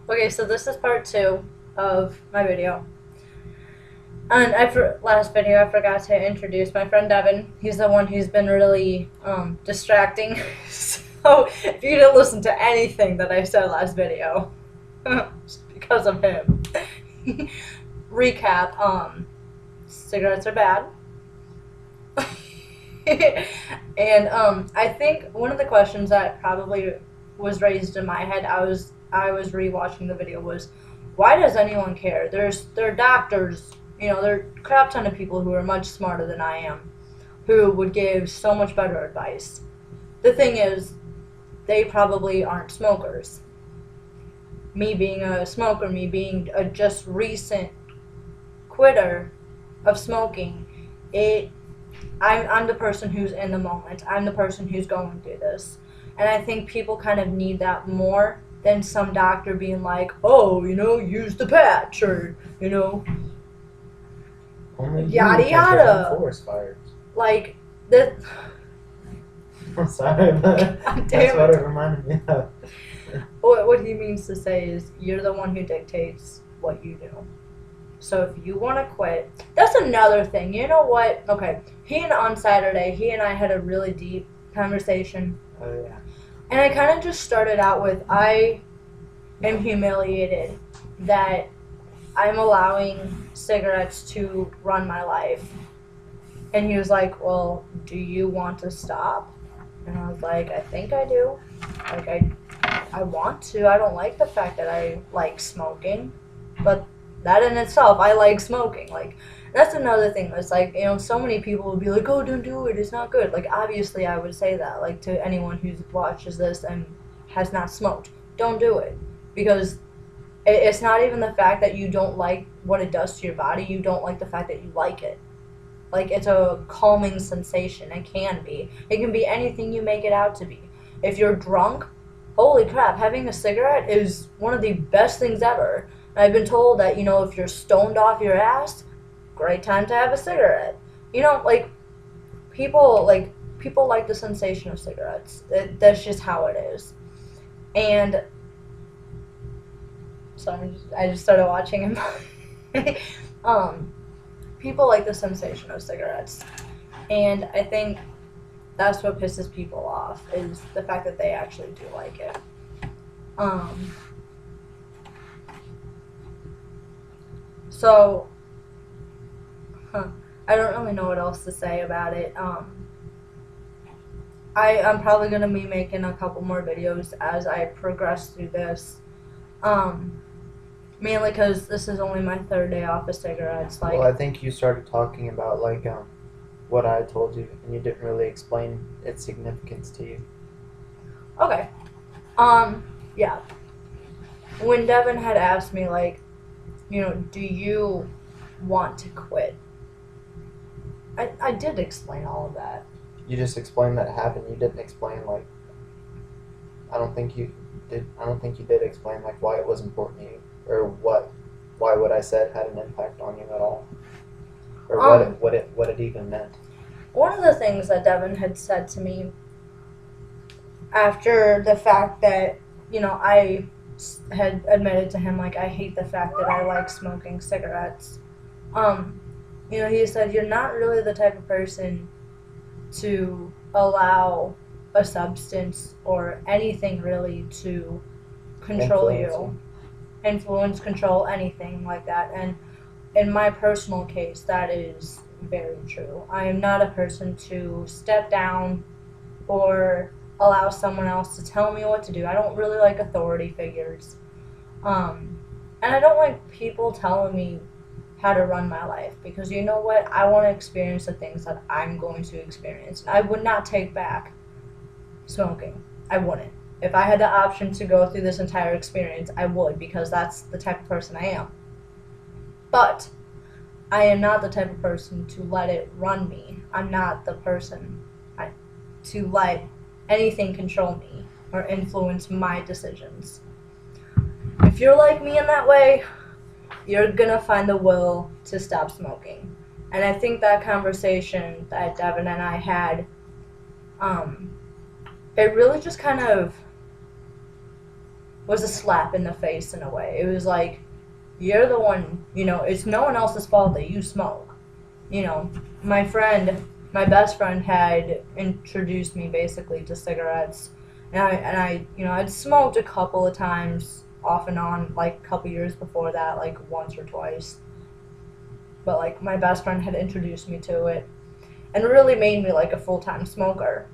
Okay, so this is part 2 of my video. And last video, I forgot to introduce my friend Devon. He's the one who's been really distracting. So if you didn't listen to anything that I said last video, it's because of him. Recap: cigarettes are bad. And I think one of the questions that probably was raised in my head, I was rewatching the video, was why does anyone care? There are doctors, there are a crap ton of people who are much smarter than I am, who would give so much better advice. The thing is, they probably aren't smokers. Me being a smoker, me being a just recent quitter of smoking, I'm the person who's in the moment. I'm the person who's going through this. And I think people kind of need that more than some doctor being like, oh, use the patch, or, Only yada you can yada. prevent forest fires. Like, the... I'm sorry, but that's what it reminded me of. What he means to say is, you're the one who dictates what you do. So if you want to quit, that's another thing. You know what? Okay, on Saturday, he and I had a really deep conversation. Oh, yeah. And I kind of just started out with, I am humiliated that I'm allowing cigarettes to run my life. And he was like, well, do you want to stop? And I was like, I think I do. Like, I want to. I don't like the fact that I like smoking. But that in itself, I like smoking. Like, that's another thing. It's like, so many people would be like, oh, don't do it. It's not good. Like, obviously, I would say that, like, to anyone who watches this and has not smoked. Don't do it. Because it's not even the fact that you don't like what it does to your body. You don't like the fact that you like it. Like, it's a calming sensation. It can be. It can be anything you make it out to be. If you're drunk, holy crap, having a cigarette is one of the best things ever. And I've been told that, if you're stoned off your ass, great time to have a cigarette. People like the sensation of cigarettes. That's just how it is. And sorry, I just started watching him. People like the sensation of cigarettes, and I think that's what pisses people off, is the fact that they actually do like it. So, I don't really know what else to say about it. I'm probably going to be making a couple more videos as I progress through this. Mainly because this is only my 3rd day off of cigarettes. Well, I think you started talking about, what I told you, and you didn't really explain its significance to you. Okay. Yeah. When Devon had asked me, do you want to quit? I did explain all of that. You just explained that it happened. You didn't explain, I don't think you did explain, why it was important to you, or why what I said had an impact on you at all, or what it even meant. One of the things that Devon had said to me after the fact that, I had admitted to him, I hate the fact that I like smoking cigarettes. He said, you're not really the type of person to allow a substance or anything really to control you. Influence, control, anything like that. And in my personal case, that is very true. I am not a person to step down or allow someone else to tell me what to do. I don't really like authority figures. And I don't like people telling me how to run my life, because you know what? I want to experience the things that I'm going to experience. And I would not take back smoking. I wouldn't. If I had the option to go through this entire experience, I would, because that's the type of person I am. But I am not the type of person to let it run me. I'm not the person to let anything control me or influence my decisions. If you're like me in that way, you're gonna find the will to stop smoking. And I think that conversation that Devon and I had, it really just kind of was a slap in the face in a way. It was like, you're the one, it's no one else's fault that you smoke. My friend, my best friend had introduced me basically to cigarettes. I'd smoked a couple of times off and on, like a couple years before that, like once or twice. But like my best friend had introduced me to it and really made me like a full-time smoker.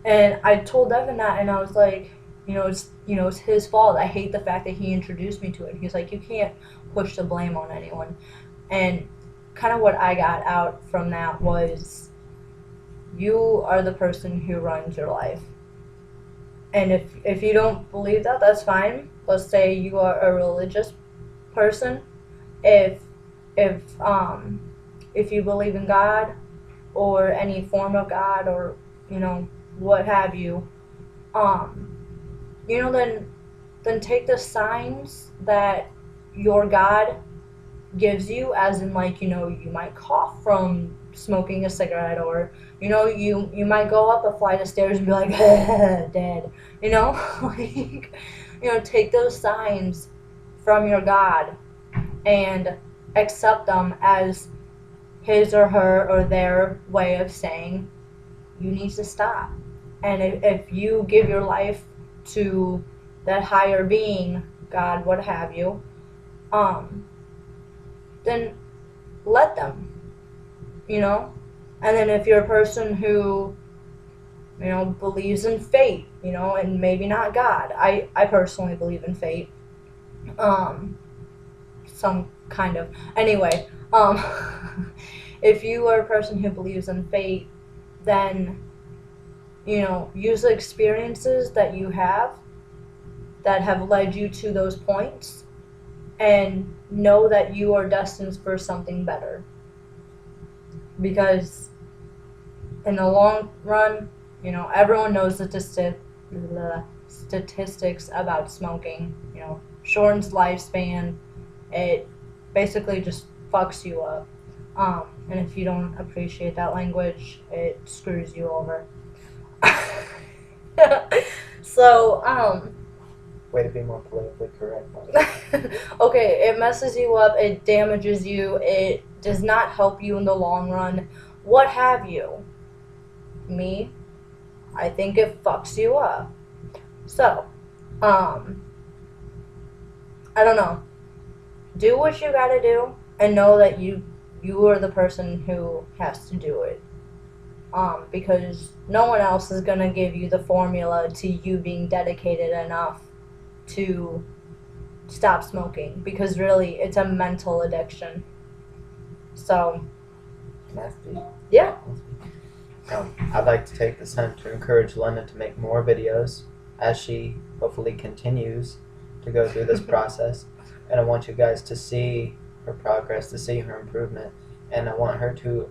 And I told Devon that, and I was like, it's his fault. I hate the fact that he introduced me to it. He's like, you can't push the blame on anyone. And kind of what I got out from that was, you are the person who runs your life. And if you don't believe that, that's fine. Let's say you are a religious person. If if um if you believe in God or any form of God, or what have you, um then take the signs that your God gives you, as in, like, you might cough from smoking a cigarette, or you might go up a flight of stairs and be like dead, like, take those signs from your God and accept them as his or her or their way of saying you need to stop. And if you give your life to that higher being, God, what have you, then let them, And then if you're a person who, believes in fate, and maybe not God. I personally believe in fate. Some kind of. Anyway, if you are a person who believes in fate, then, use the experiences that you have that have led you to those points, and know that you are destined for something better. Because in the long run, everyone knows the statistics about smoking. Shortens lifespan. It basically just fucks you up. And if you don't appreciate that language, it screws you over. So, Way to be more politically correct. okay, it messes you up, it damages you, it does not help you in the long run. What have you? Me? I think it fucks you up. So, I don't know. Do what you gotta do, and know that you are the person who has to do it. Because no one else is gonna give you the formula to you being dedicated enough to stop smoking, because really it's a mental addiction. So, Nasty. Yeah. I'd like to take this time to encourage Lenna to make more videos as she hopefully continues to go through this process. And I want you guys to see her progress, to see her improvement, and I want her to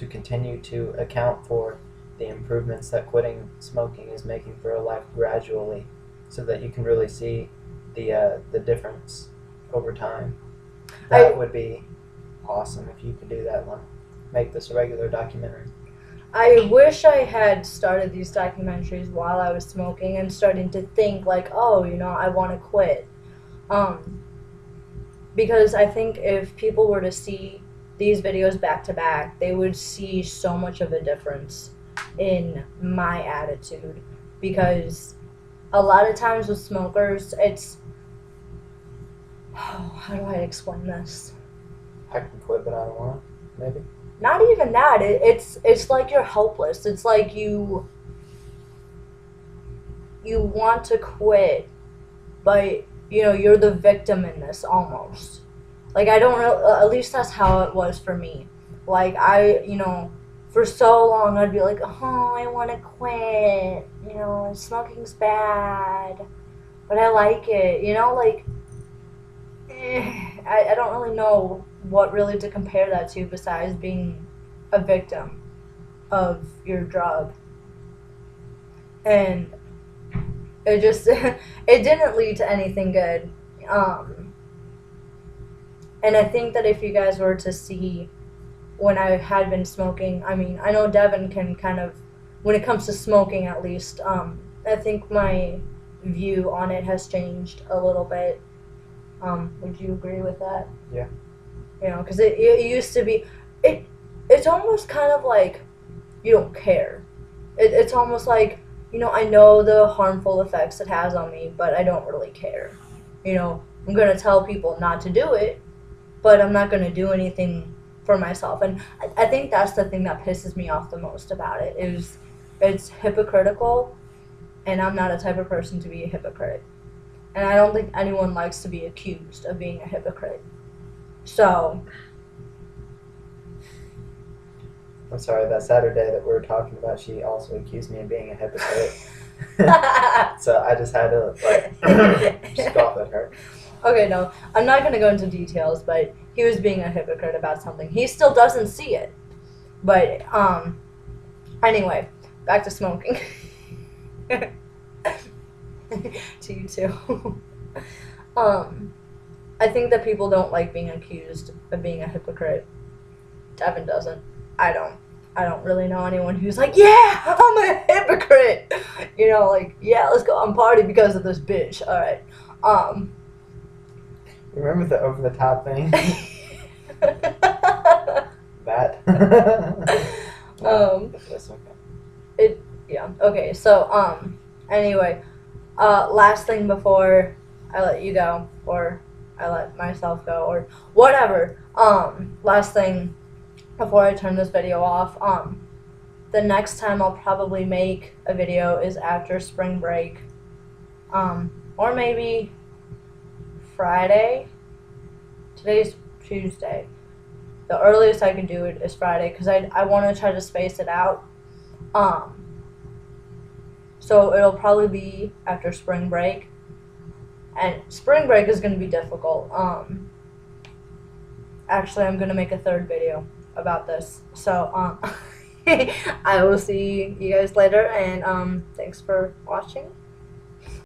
continue to account for the improvements that quitting smoking is making for her life gradually, so that you can really see the difference over time. That would be awesome if you could do that, Lenna. Make this a regular documentary. I wish I had started these documentaries while I was smoking and starting to think like, oh, I want to quit. Because I think if people were to see these videos back to back, they would see so much of a difference in my attitude. Because a lot of times with smokers, it's, how do I explain this? I can quit, but I don't want to, maybe. Not even that. It's like you're helpless. It's like you want to quit, but you're the victim in this almost. Like, I don't really, at least that's how it was for me. Like, for so long I'd be like, oh, I want to quit. Smoking's bad, but I like it. Like, I don't really know what really to compare that to besides being a victim of your drug. And it just, it didn't lead to anything good. And I think that if you guys were to see when I had been smoking, I know Devon can kind of, when it comes to smoking at least, I think my view on it has changed a little bit. Would you agree with that? Yeah. You know, because it used to be, it's almost kind of like you don't care. It's almost like, you know, I know the harmful effects it has on me, but I don't really care. You know, I'm going to tell people not to do it, but I'm not going to do anything for myself. And I think that's the thing that pisses me off the most about it is it's hypocritical, and I'm not a type of person to be a hypocrite. And I don't think anyone likes to be accused of being a hypocrite. So, I'm sorry, that Saturday that we were talking about, she also accused me of being a hypocrite. So I just had to, like, scoff at her. Okay, no, I'm not going to go into details, but he was being a hypocrite about something. He still doesn't see it. But, anyway, back to smoking. To you too. I think that people don't like being accused of being a hypocrite. Devon doesn't. I don't really know anyone who's like, yeah, I'm a hypocrite. You know, like, yeah, let's go and party because of this bitch. All right. Remember the over the top thing? That. That's okay. Yeah. Okay. So anyway, last thing before I let you go, or I let myself go, or whatever. Last thing before I turn this video off. The next time I'll probably make a video is after spring break. Or maybe Friday. Today's Tuesday. The earliest I can do it is Friday because I want to try to space it out. So it'll probably be after spring break. And spring break is going to be difficult. Actually, I'm going to make a third video about this. So I will see you guys later, and thanks for watching.